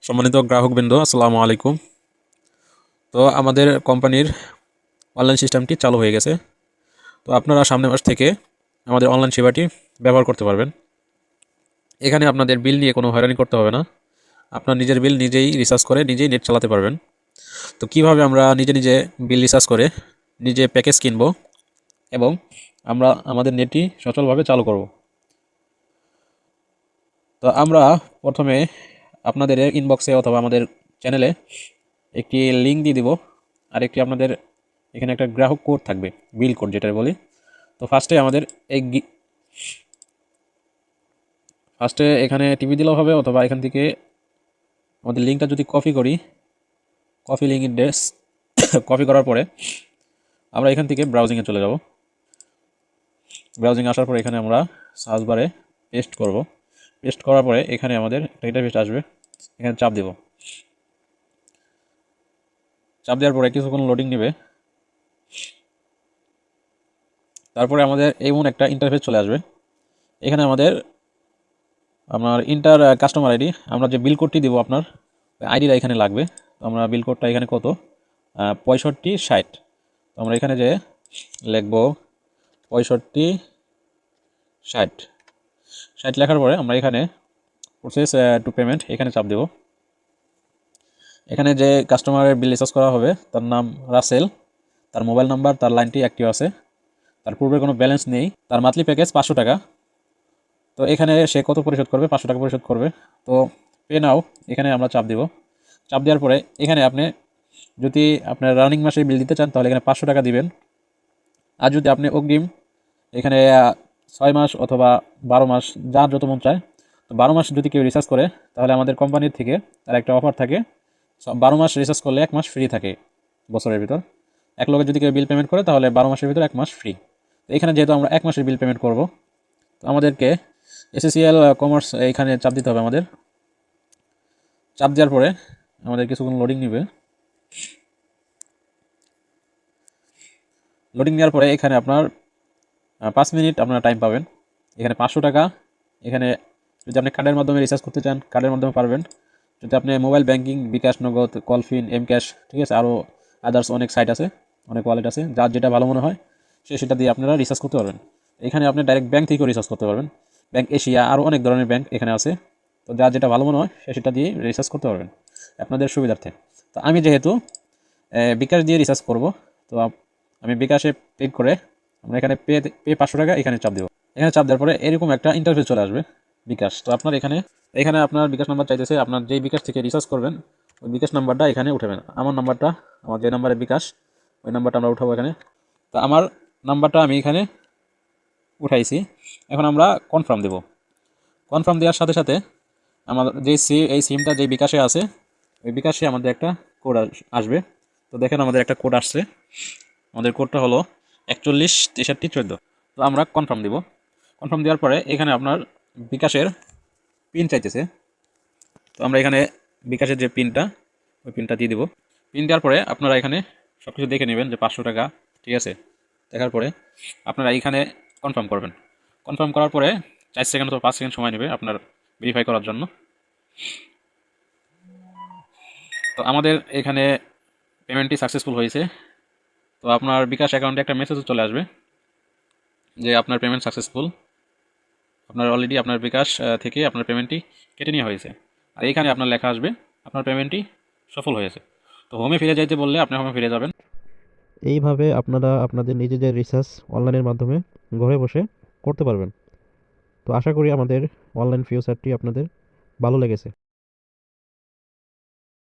সম্মানিত গ্রাহকবৃন্দ, আসসালামু আলাইকুম। তো আমাদের কোম্পানির অনলাইন সিস্টেমটি চালু হয়ে গেছে। তো আপনারা সামনের মাস থেকে আমাদের অনলাইন সেবাটি ব্যবহার করতে পারবেন। এখানে আপনাদের বিল নিয়ে কোনো হয়রানি করতে হবে না। আপনার নিজের বিল নিজেই রিচার্জ করে নিজেই নেট চালাতে পারবেন। তো কিভাবে আমরা নিজে নিজে বিল রিচার্জ করে নিজে প্যাকেজ কিনবো এবং আমরা আমাদের নেটটি সচলভাবে চালু করব। তো আমরা প্রথমে আপনাদের ইনবক্সে অথবা আমাদের চ্যানেলে একটি লিঙ্ক দিয়ে দিব, আর একটি আপনাদের এখানে একটা গ্রাহক কোড থাকবে, বিল কোড যেটা বলি। তো ফার্স্টে এখানে টিভি দিলেও হবে, অথবা এখান থেকে আমাদের লিঙ্কটা যদি কপি লিঙ্ক ইন্ডেক্স কপি করার পরে আমরা এখান থেকে ব্রাউজিংয়ে চলে যাব। ব্রাউজিং আসার পরে এখানে আমরা সার্চ বারে পেস্ট করব। পেস্ট করার পরে এখানে আমাদের ইন্টারফেস আসবে, এখানে চাপ দেব। চাপ দেওয়ার পরে কিছুক্ষণ লোডিং নেবে, তারপরে আমাদের এমন একটা ইন্টারফেস চলে আসবে। এখানে আমাদের আপনার ইন্টার কাস্টমার আইডি, আমরা যে বিল কোডটি দেবো আপনার আইডিটা এখানে লাগবে। তো আমরা বিল কোডটা এখানে কত 6560। তো আমরা এখানে যে লিখব 6560 লেখার পরে আমরা এখানে প্রসেস টু পেমেন্ট এখানে চাপ দেব। এখানে যে কাস্টমারের বিল রিচার্জ করা হবে তার নাম রাসেল, তার মোবাইল নাম্বার, তার লাইনটি অ্যাক্টিভ আছে, তার পূর্বে কোনো ব্যালেন্স নেই, তার মান্থলি প্যাকেজ 500 টাকা। তো এখানে সে কত পরিশোধ করবে, 500 টাকা পরিশোধ করবে। তো পে নাও এখানে আমরা চাপ দিব। চাপ দেওয়ার পরে এখানে আপনি যদি আপনার রানিং মাসে বিল দিতে চান তাহলে এখানে 500 টাকা দিবেন। আর যদি আপনি অগ্রিম এখানে 6 মাস অথবা 12 মাস যার যত মন চায়, তো 12 মাস যদি কেউ রিচার্জ করে তাহলে আমাদের কোম্পানির থেকে তার একটা অফার থাকে, 12 মাস রিচার্জ করলে 1 মাস ফ্রি থাকে বছরের ভিতর। এক লোকে যদি কেউ বিল পেমেন্ট করে তাহলে 12 মাসের ভিতর 1 মাস ফ্রি। তো এখানে যেহেতু আমরা 1 মাসের বিল পেমেন্ট করব, তো আমাদেরকে এসএসসিএল কমার্স এইখানে চাপ দিতে হবে। আমাদের চাপ দেওয়ার পরে আমাদের কিছুক্ষণ লোডিং নেবে। লোডিং নেওয়ার পরে এখানে আপনার 5 মিনিট আপনারা টাইম পাবেন। এখানে 500 টাকা, এখানে যদি আপনি কার্ডের মাধ্যমে রিচার্জ করতে চান কার্ডের মাধ্যমে পারবেন। যদি আপনি মোবাইল ব্যাঙ্কিং, বিকাশ, নগদ, কলফিন, এম ক্যাশ, ঠিক আছে, আরও আদার্স অনেক সাইট আছে, অনেক ওয়ালেট আছে, যার যেটা ভালো মনে হয় সেটা দিয়ে আপনারা রিচার্জ করতে পারবেন। এখানে আপনি ডাইরেক্ট ব্যাঙ্ক থেকেও রিচার্জ করতে পারবেন। ব্যাঙ্ক এশিয়া, আরও অনেক ধরনের ব্যাঙ্ক এখানে আছে। তো যার যেটা ভালো মনে হয় সেটা দিয়ে রিচার্জ করতে পারবেন আপনাদের সুবিধার্থে। তো আমি যেহেতু বিকাশ দিয়ে রিচার্জ করব, তো আমি বিকাশে পে করে আমরা এখানে পে 500 টাকা এখানে চাপ দেবো। এখানে চাপ দেওয়ার পরে এরকম একটা ইন্টারফেস চলে আসবে বিকাশ। তো আপনার এখানে আপনার বিকাশ নাম্বার চাইতেছে, আপনার যেই বিকাশ থেকে রিচার্জ করবেন ওই বিকাশ নাম্বারটা এখানে উঠাবেন। আমার নাম্বারটা, আমার যে নাম্বারে বিকাশ ওই নাম্বারটা আমরা উঠাবো এখানে। তো আমার নাম্বারটা আমি এখানে উঠাইছি। এখন আমরা কনফার্ম দেব। কনফার্ম দেওয়ার সাথে সাথে আমাদের এই সিমটা যে বিকাশে আছে ওই বিকাশে আমাদের একটা কোড আসবে। তো দেখেন আমাদের একটা কোড আসছে, আমাদের কোডটা হলো 416314। তো আমরা কনফার্ম দিব। কনফার্ম দেওয়ার পরে এখানে আপনার বিকাশের পিন চাইতেছে। তো আমরা এখানে বিকাশের যে পিনটা ওই পিনটা দিয়ে দিব। পিন দেওয়ার পরে আপনারা এখানে সব কিছু দেখে নেবেন যে 500 টাকা, ঠিক আছে। দেখার পরে আপনারা এইখানে কনফার্ম করবেন। কনফার্ম করার পরে 4 সেকেন্ড অথবা 5 সেকেন্ড সময় নেবে আপনার ভেরিফাই করার জন্য। তো আমাদের এখানে পেমেন্টটি সাকসেসফুল হয়েছে। তো আপনার বিকাশ অ্যাকাউন্টে একটা মেসেজও চলে আসবে যে আপনার পেমেন্ট সাকসেসফুল, আপনার অলরেডি আপনার বিকাশ থেকে আপনার পেমেন্টটি কেটে নেওয়া হয়েছে। আর এইখানে আপনার লেখা আসবে আপনার পেমেন্টটি সফল হয়েছে। তো হোমে ফিরে যাইতে বললে আপনি হোমে ফিরে যাবেন। এইভাবে আপনারা আপনাদের নিজেদের রিসার্চ অনলাইনের মাধ্যমে ঘরে বসে করতে পারবেন। তো আশা করি আমাদের অনলাইন ফিউচারটি আপনাদের ভালো লেগেছে।